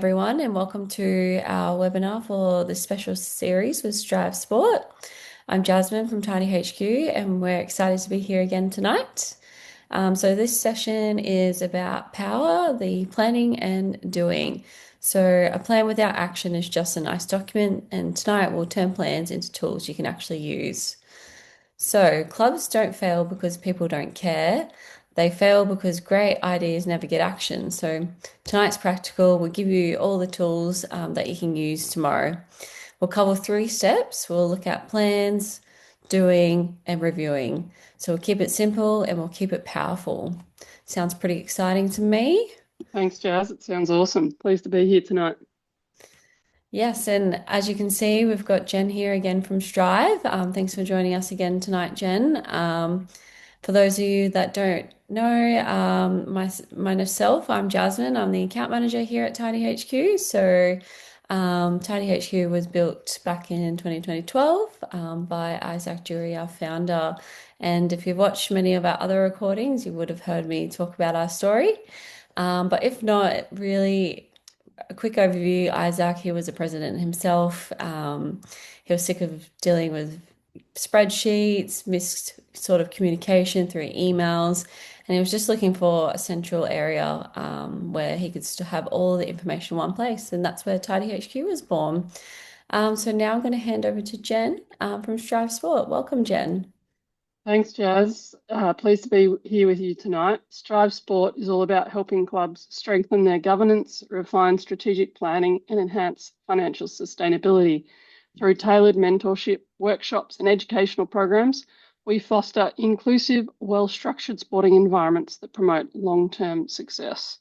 Everyone, and welcome to our webinar for the special series with Strive Sport. I'm Jasmine from TidyHQ, and we're excited to be here again tonight. So this session is about power, the planning and doing. So a plan without action is just a nice document, and tonight we'll turn plans into tools you can actually use. So clubs don't fail because people don't care. They fail because great ideas never get action. So tonight's practical. We'll give you all the tools that you can use tomorrow. We'll cover 3 steps. We'll look at plans, doing, and reviewing. So we'll keep it simple and we'll keep it powerful. Sounds pretty exciting to me. Thanks, Jazz. It sounds awesome. Pleased to be here tonight. Yes, and as you can see, we've got Jen here again from Strive. Thanks for joining us again tonight, Jen. For those of you that don't know, myself, I'm Jasmine. I'm the account manager here at TidyHQ. So, TidyHQ was built back in 2012 by Isaac Jury, our founder. And if you've watched many of our other recordings, you would have heard me talk about our story. But if not, really a quick overview. Isaac, he was a president himself. He was sick of dealing with spreadsheets, missed sort of communication through emails, and he was just looking for a central area where he could still have all the information in one place, and that's where TidyHQ was born. So now I'm going to hand over to Jen from Strive Sport. Welcome, Jen. Thanks, Jazz. Pleased to be here with you tonight. Strive Sport is all about helping clubs strengthen their governance, refine strategic planning, and enhance financial sustainability. Through tailored mentorship, workshops, and educational programs, we foster inclusive, well-structured sporting environments that promote long-term success.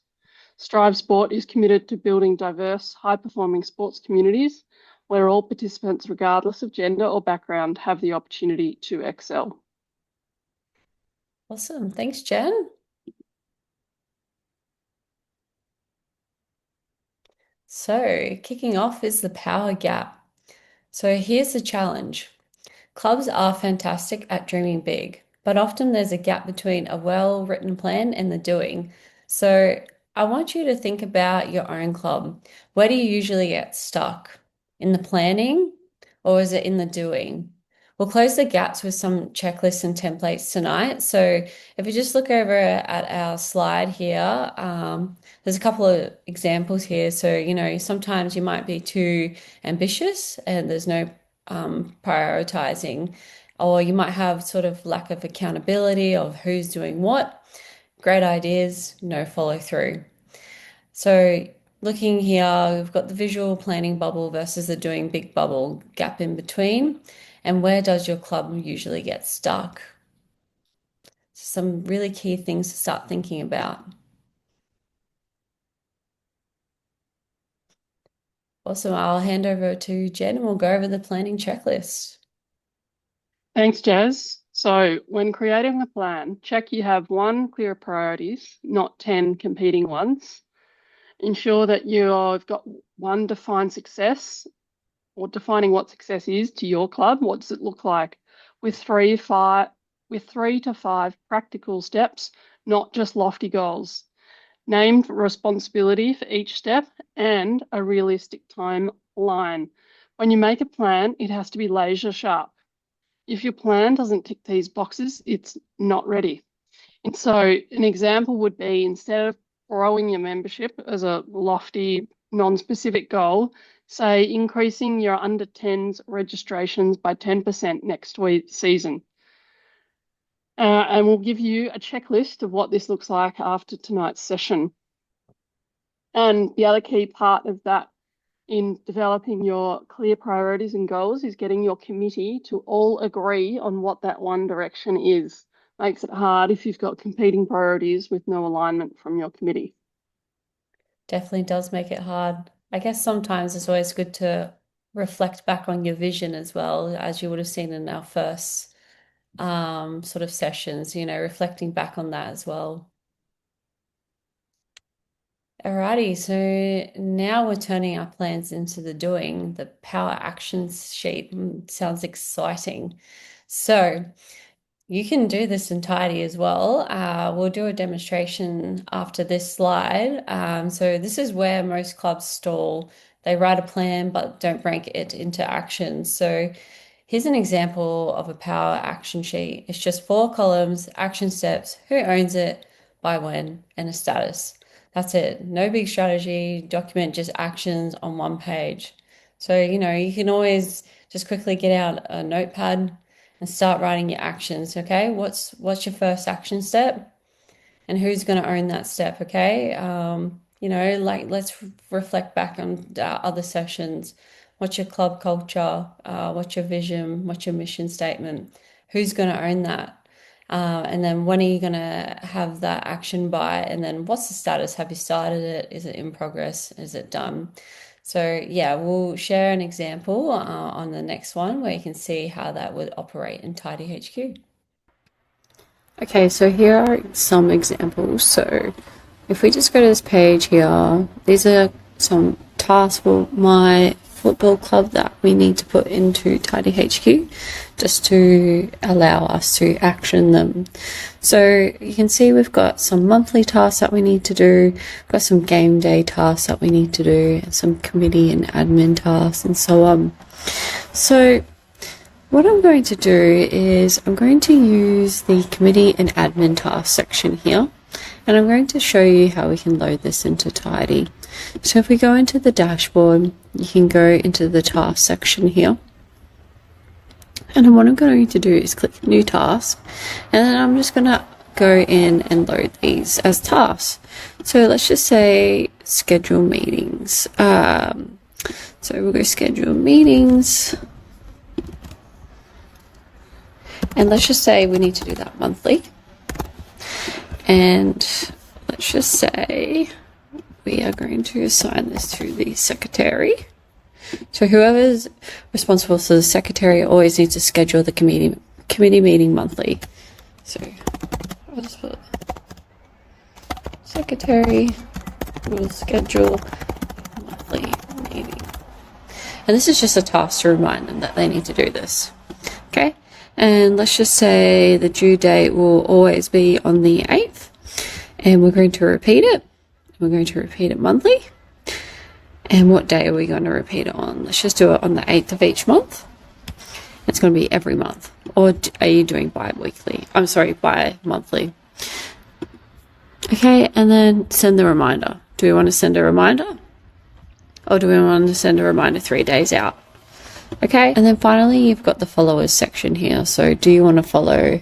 Strive Sport is committed to building diverse, high-performing sports communities where all participants, regardless of gender or background, have the opportunity to excel. Awesome. Thanks, Jen. So, kicking off is the power gap. So, here's the challenge. Clubs are fantastic at dreaming big, but often there's a gap between a well-written plan and the doing. So I want you to think about your own club. Where do you usually get stuck? In the planning or is it in the doing? We'll close the gaps with some checklists and templates tonight. So if you just look over at our slide here, there's a couple of examples here. So, sometimes you might be too ambitious and there's no prioritizing, or you might have sort of lack of accountability of who's doing what. Great ideas, no follow through. So, looking here, we've got the visual planning bubble versus the doing big bubble gap in between. And where does your club usually get stuck? Some really key things to start thinking about. Also, I'll hand over to Jen and we'll go over the planning checklist. Thanks, Jazz. So, when creating a plan, check you have one clear priorities, not 10 competing ones. Ensure that you've got one defined success or defining what success is to your club. What does it look like? With 3 to 5 practical steps, not just lofty goals. Named responsibility for each step and a realistic timeline. When you make a plan, it has to be laser sharp. If your plan doesn't tick these boxes, it's not ready. And so an example would be, instead of growing your membership as a lofty, non-specific goal, say increasing your under 10s registrations by 10% next season. And we'll give you a checklist of what this looks like after tonight's session. And the other key part of that in developing your clear priorities and goals is getting your committee to all agree on what that one direction is. Makes it hard if you've got competing priorities with no alignment from your committee. Definitely does make it hard. I guess sometimes it's always good to reflect back on your vision as well, as you would have seen in our first sort of sessions, reflecting back on that as well. Alrighty, so now we're turning our plans into the doing, the power actions sheet. Sounds exciting. So You can do this in Tidy as well. We'll do a demonstration after this slide. So this is where most clubs stall. They write a plan but don't break it into action. So here's an example of a power action sheet. It's just 4 columns, action steps, who owns it, by when, and a status. That's it. No big strategy, document just actions on one page. So, you can always just quickly get out a notepad and start writing your actions, okay? What's your first action step? And who's going to own that step, okay? Like let's reflect back on other sessions. What's your club culture? What's your vision? What's your mission statement? Who's going to own that? And then when are you going to have that action by? And then what's the status? Have you started it? Is it in progress? Is it done? So yeah, we'll share an example on the next one where you can see how that would operate in TidyHQ. Okay, so here are some examples. So if we just go to this page here, these are some tasks for my football club that we need to put into TidyHQ just to allow us to action them. So you can see we've got some monthly tasks that we need to do, we've got some game day tasks that we need to do, some committee and admin tasks, and so on. So what I'm going to do is I'm going to use the committee and admin task section here, and I'm going to show you how we can load this into Tidy. So if we go into the dashboard, you can go into the task section here. And then what I'm going to do is click new task, and then I'm just going to go in and load these as tasks. So let's just say schedule meetings. So we'll go schedule meetings. And let's just say we need to do that monthly. And let's just say we are going to assign this to the secretary. So whoever's responsible for the secretary always needs to schedule the committee meeting monthly. So I'll just put secretary will schedule monthly meeting. And this is just a task to remind them that they need to do this. Okay? And let's just say the due date will always be on the 8th. And we're going to repeat it. We're going to repeat it monthly. And what day are we going to repeat it on? Let's just do it on the 8th of each month. It's going to be every month. Or are you doing bi-weekly? I'm sorry, bi-monthly. Okay, and then send the reminder. Do we want to send a reminder? Or do we want to send a reminder 3 days out? Okay, and then finally you've got the followers section here. So do you want to follow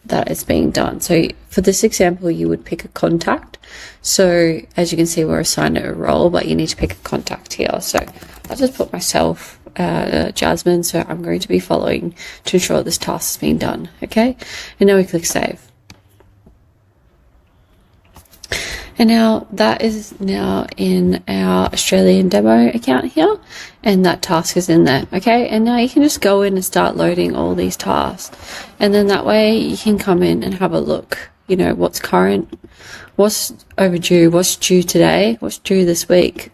that it's being done? So for this example, you would pick a contact. So as you can see, we're assigned a role, but you need to pick a contact here. So I'll just put myself, Jasmine, so I'm going to be following to ensure this task is being done. Okay, and now we click save. And now that is now in our Australian demo account here, and that task is in there. Okay, and now you can just go in and start loading all these tasks, and then that way you can come in and have a look, what's current, what's overdue, what's due today, what's due this week,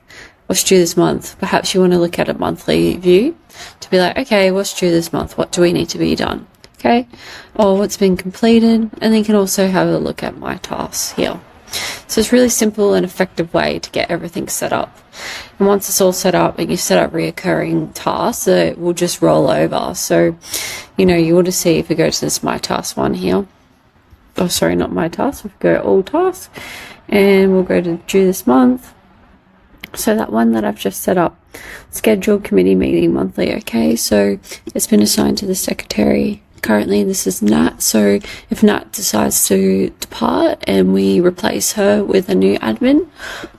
what's due this month. Perhaps you want to look at a monthly view to be like, okay, what's due this month, what do we need to be done, okay, or what's been completed. And then you can also have a look at my tasks here. So it's a really simple and effective way to get everything set up. And once it's all set up and you set up reoccurring tasks, it will just roll over. So, you ought to see if we go to this My Task one here. Oh, sorry, not My Task. We'll go All Tasks. And we'll go to due this month. So that one that I've just set up, scheduled committee meeting monthly. Okay, so it's been assigned to the secretary. Currently this is Nat, so if Nat decides to depart and we replace her with a new admin,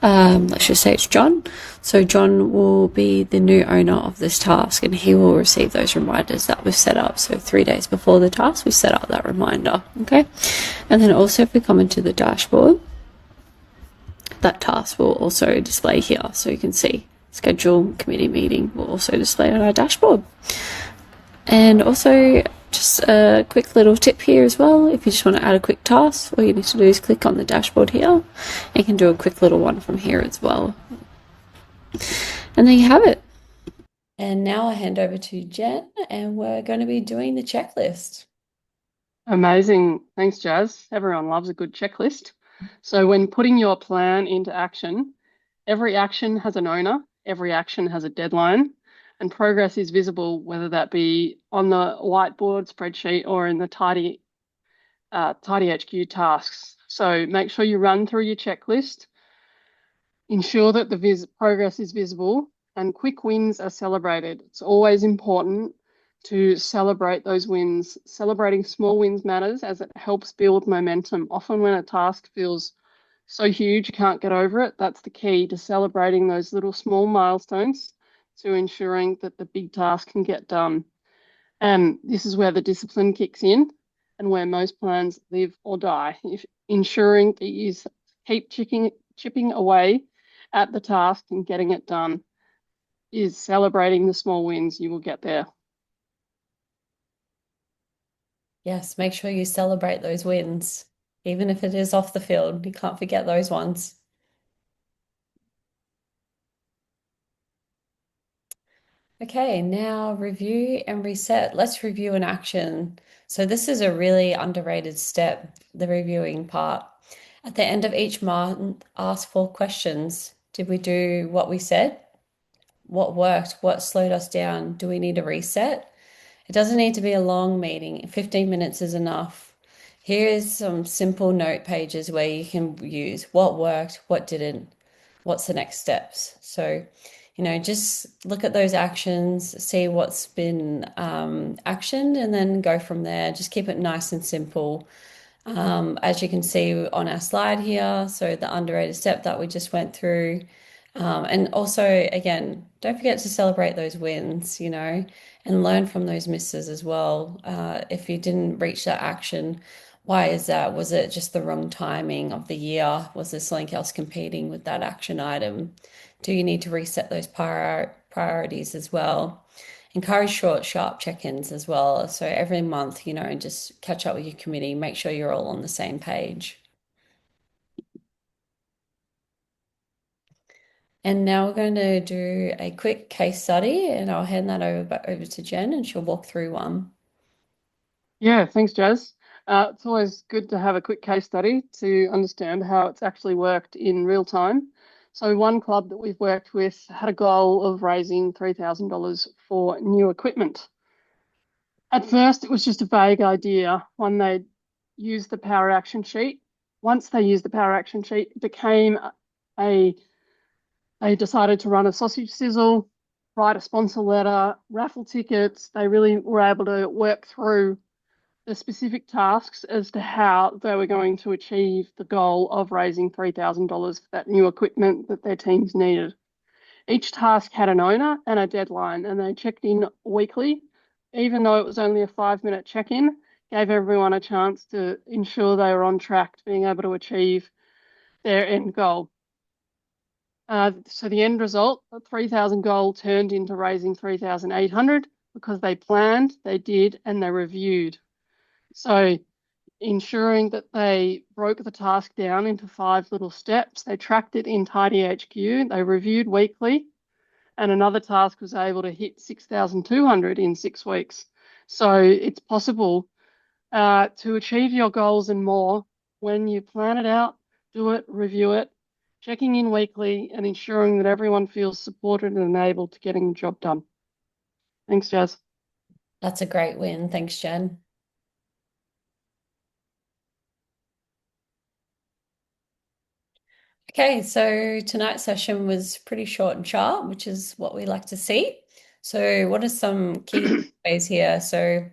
let's just say it's John. So John will be the new owner of this task, and he will receive those reminders that we've set up. So 3 days before the task, we set up that reminder, okay? And then also if we come into the dashboard, that task will also display here. So you can see schedule committee meeting will also display on our dashboard. And also, just a quick little tip here as well. If you just want to add a quick task, all you need to do is click on the dashboard here. And you can do a quick little one from here as well. And there you have it. And now I hand over to Jen, and we're going to be doing the checklist. Amazing. Thanks, Jazz. Everyone loves a good checklist. So, when putting your plan into action, every action has an owner, every action has a deadline, and progress is visible, whether that be on the whiteboard spreadsheet or in the TidyHQ tasks. So, make sure you run through your checklist, ensure that the progress is visible, and quick wins are celebrated. It's always important to celebrate those wins. Celebrating small wins matters as it helps build momentum. Often, when a task feels so huge you can't get over it, that's the key to celebrating those little small milestones to ensuring that the big task can get done. And this is where the discipline kicks in and where most plans live or die. If ensuring that you keep chipping away at the task and getting it done is celebrating the small wins, you will get there. Yes, make sure you celebrate those wins, even if it is off the field. You can't forget those ones. Okay, now review and reset. Let's review an action. So this is a really underrated step, the reviewing part. At the end of each month, ask 4 questions. Did we do what we said? What worked? What slowed us down? Do we need a reset? It doesn't need to be a long meeting. 15 minutes is enough. Here is some simple note pages where you can use what worked, what didn't, what's the next steps. So, just look at those actions, see what's been actioned, and then go from there. Just keep it nice and simple. As you can see on our slide here, so the underrated step that we just went through. And also, again, don't forget to celebrate those wins, and learn from those misses as well. If you didn't reach that action, why is that? Was it just the wrong timing of the year? Was there something else competing with that action item? Do you need to reset those priorities as well? Encourage short, sharp check-ins as well. So every month, just catch up with your committee, make sure you're all on the same page. And now we're going to do a quick case study, and I'll hand that over to Jen, and she'll walk through one. Yeah, thanks, Jazz. It's always good to have a quick case study to understand how it's actually worked in real time. So, one club that we've worked with had a goal of raising $3,000 for new equipment. At first, it was just a vague idea, one they'd use the power action sheet. Once they used the power action sheet, it became a, they decided to run a sausage sizzle, write a sponsor letter, raffle tickets. They really were able to work through the specific tasks as to how they were going to achieve the goal of raising $3,000 for that new equipment that their teams needed. Each task had an owner and a deadline, and they checked in weekly. Even though it was only a 5-minute check in, gave everyone a chance to ensure they were on track to being able to achieve their end goal. So the end result, the 3,000 goal turned into raising 3,800 because they planned, they did, and they reviewed. So ensuring that they broke the task down into 5 little steps. They tracked it in TidyHQ. They reviewed weekly, and another task was able to hit 6,200 in 6 weeks. So it's possible to achieve your goals and more when you plan it out, do it, review it, checking in weekly, and ensuring that everyone feels supported and enabled to getting the job done. Thanks, Jazz. That's a great win. Thanks, Jen. Okay, so tonight's session was pretty short and sharp, which is what we like to see. So, what are some key ways here? So,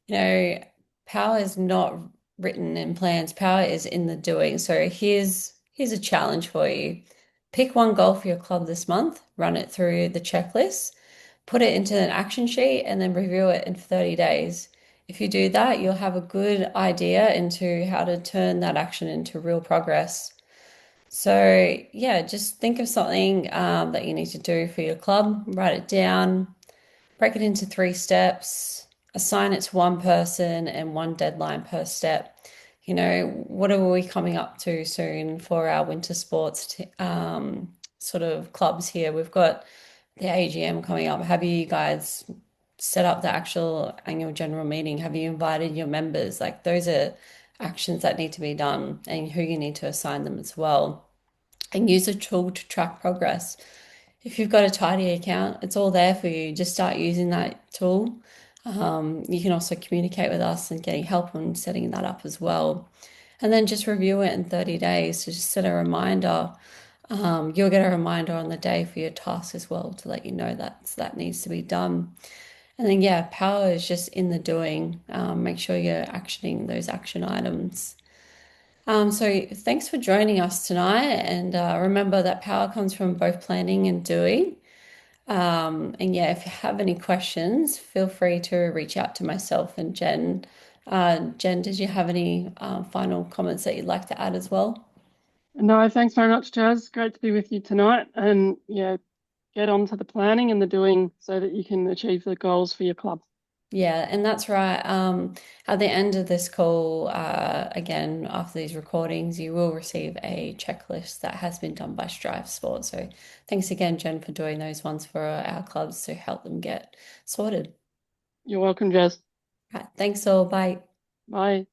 you know, power is not written in plans, power is in the doing. So, here's a challenge for you. Pick one goal for your club this month, run it through the checklist, put it into an action sheet, and then review it in 30 days. If you do that, you'll have a good idea into how to turn that action into real progress. So, yeah, just think of something that you need to do for your club, write it down, break it into 3 steps, assign it to one person and one deadline per step. What are we coming up to soon for our winter sports sort of clubs here? We've got the AGM coming up. Have you guys set up the actual annual general meeting? Have you invited your members? Like those are actions that need to be done and who you need to assign them as well. And use a tool to track progress. If you've got a Tidy account, it's all there for you. Just start using that tool. You can also communicate with us and getting help on setting that up as well. And then just review it in 30 days. So just set a reminder. You'll get a reminder on the day for your task as well to let you know that needs to be done. And then, yeah, power is just in the doing. Make sure you're actioning those action items. So thanks for joining us tonight. And remember that power comes from both planning and doing. And yeah, if you have any questions, feel free to reach out to myself and Jen. Jen, did you have any final comments that you'd like to add as well? No, thanks very much, Jazz. Great to be with you tonight. And yeah, get on to the planning and the doing so that you can achieve the goals for your club. Yeah, and that's right. At the end of this call, again, after these recordings, you will receive a checklist that has been done by Strive Sport. So thanks again, Jen, for doing those ones for our clubs to help them get sorted. You're welcome, Jazz. Right, thanks all. Bye. Bye.